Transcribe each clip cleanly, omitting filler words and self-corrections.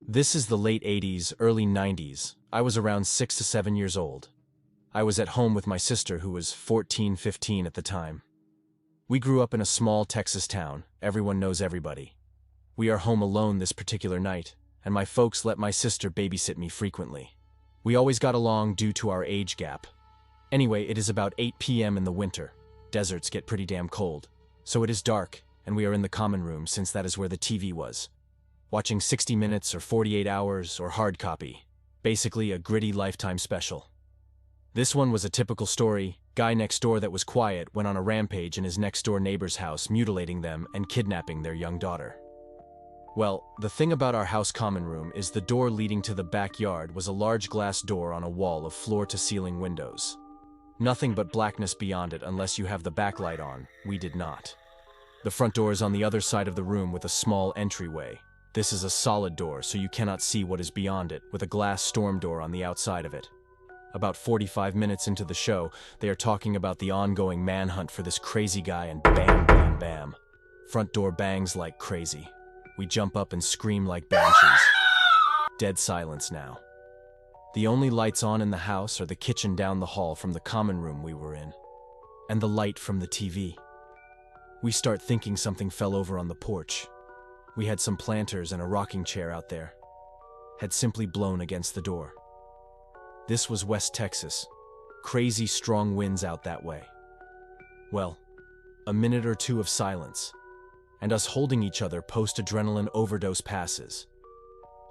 This is the late 80s, early 90s. I was around 6 to 7 years old. I was at home with my sister, who was 14, 15 at the time. We grew up in a small Texas town. Everyone knows everybody. We are home alone this particular night, and my folks let my sister babysit me frequently. We always got along due to our age gap. Anyway, it is about 8 p.m. in the winter. Deserts get pretty damn cold. So it is dark, and we are in the common room since that is where the TV was. Watching 60 Minutes or 48 Hours or hard copy. Basically a gritty Lifetime special. This one was a typical story. Guy next door that was quiet went on a rampage in his next door neighbor's house, mutilating them and kidnapping their young daughter. Well, the thing about our house common room is the door leading to the backyard was a large glass door on a wall of floor-to-ceiling windows. Nothing but blackness beyond it unless you have the backlight on. We did not. The front door is on the other side of the room with a small entryway. This is a solid door, so you cannot see what is beyond it, with a glass storm door on the outside of it. About 45 minutes into the show, they are talking about the ongoing manhunt for this crazy guy, and bam, bam, bam. Front door bangs like crazy. We jump up and scream like banshees. Dead silence now. The only lights on in the house are the kitchen down the hall from the common room we were in, and the light from the TV. We start thinking something fell over on the porch. We had some planters and a rocking chair out there. Had simply blown against the door. This was West Texas. Crazy strong winds out that way. Well, a minute or two of silence, and us holding each other post-adrenaline overdose passes.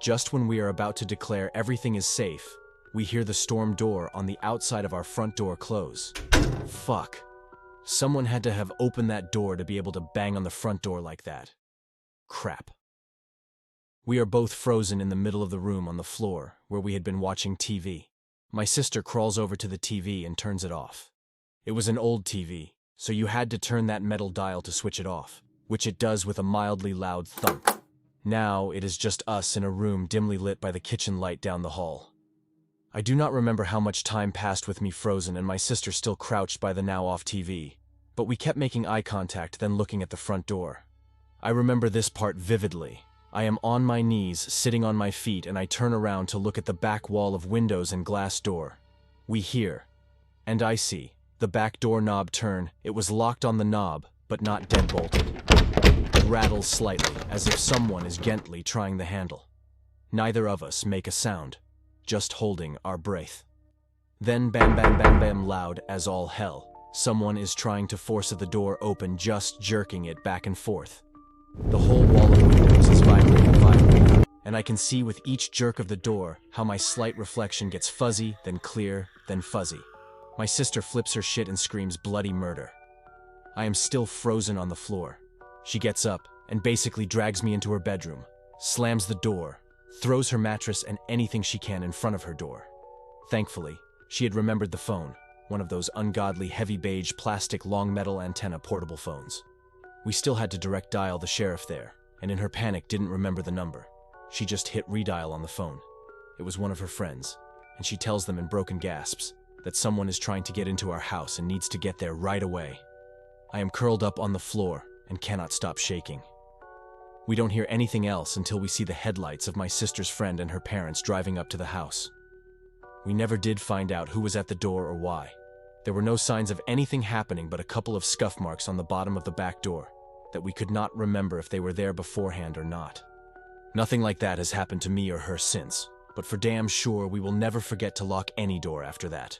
Just when we are about to declare everything is safe, we hear the storm door on the outside of our front door close. Fuck. Someone had to have opened that door to be able to bang on the front door like that. Crap. We are both frozen in the middle of the room on the floor where we had been watching TV. My sister crawls over to the TV and turns it off. It was an old TV, so you had to turn that metal dial to switch it off, which it does with a mildly loud thunk. Now it is just us in a room dimly lit by the kitchen light down the hall. I do not remember how much time passed with me frozen and my sister still crouched by the now off TV, but we kept making eye contact, then looking at the front door. I remember this part vividly. I am on my knees, sitting on my feet, and I turn around to look at the back wall of windows and glass door. We hear, and I see, the back door knob turn. It was locked on the knob, but not dead-bolted. It rattles slightly, as if someone is gently trying the handle. Neither of us make a sound, just holding our breath. Then bam bam bam bam loud as all hell. Someone is trying to force the door open, just jerking it back and forth. The whole wall of windows is vibrating, and I can see with each jerk of the door how my slight reflection gets fuzzy, then clear, then fuzzy. My sister flips her shit and screams bloody murder. I am still frozen on the floor. She gets up and basically drags me into her bedroom, slams the door, throws her mattress and anything she can in front of her door. Thankfully, she had remembered the phone, one of those ungodly heavy beige plastic long metal antenna portable phones. We still had to direct dial the sheriff there, and in her panic didn't remember the number. She just hit redial on the phone. It was one of her friends, and she tells them in broken gasps that someone is trying to get into our house and needs to get there right away. I am curled up on the floor and cannot stop shaking. We don't hear anything else until we see the headlights of my sister's friend and her parents driving up to the house. We never did find out who was at the door or why. There were no signs of anything happening but a couple of scuff marks on the bottom of the back door that we could not remember if they were there beforehand or not. Nothing like that has happened to me or her since, but for damn sure we will never forget to lock any door after that.